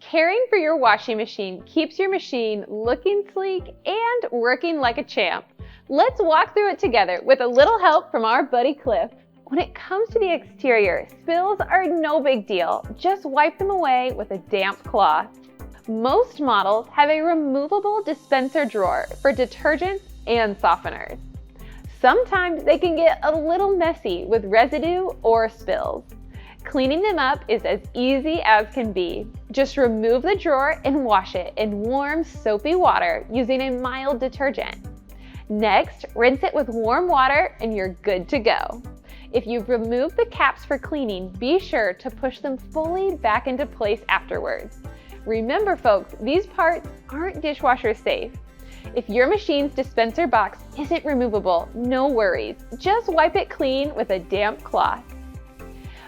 Caring for your washing machine keeps your machine looking sleek and working like a champ. Let's walk through it together with a little help from our buddy Cliff. When it comes to the exterior, spills are no big deal. Just wipe them away with a damp cloth. Most models have a removable dispenser drawer for detergents and softeners. Sometimes they can get a little messy with residue or spills. Cleaning them up is as easy as can be. Just remove the drawer and wash it in warm, soapy water using a mild detergent. Next, rinse it with warm water and you're good to go. If you've removed the caps for cleaning, be sure to push them fully back into place afterwards. Remember folks, these parts aren't dishwasher safe. If your machine's dispenser box isn't removable, no worries. Just wipe it clean with a damp cloth.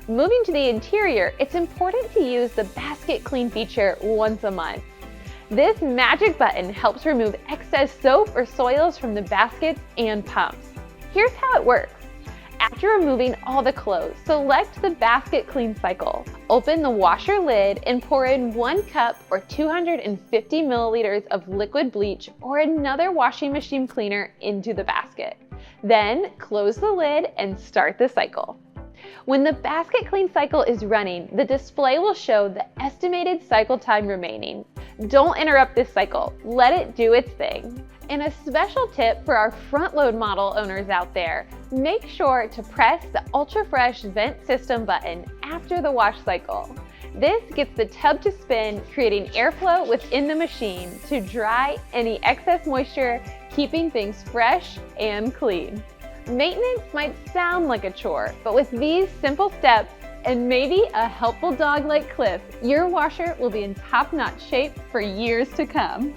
Moving to the interior, it's important to use the basket clean feature once a month. This magic button helps remove excess soap or soils from the baskets and pumps. Here's how it works. After removing all the clothes, select the basket clean cycle. Open the washer lid and pour in 1 cup or 250 milliliters of liquid bleach or another washing machine cleaner into the basket. Then close the lid and start the cycle. When the basket clean cycle is running, the display will show the estimated cycle time remaining. Don't interrupt this cycle. Let it do its thing. And a special tip for our front load model owners out there, make sure to press the Ultra Fresh Vent System button after the wash cycle. This gets the tub to spin, creating airflow within the machine to dry any excess moisture, keeping things fresh and clean. Maintenance might sound like a chore, but with these simple steps and maybe a helpful dog like Cliff, your washer will be in top-notch shape for years to come.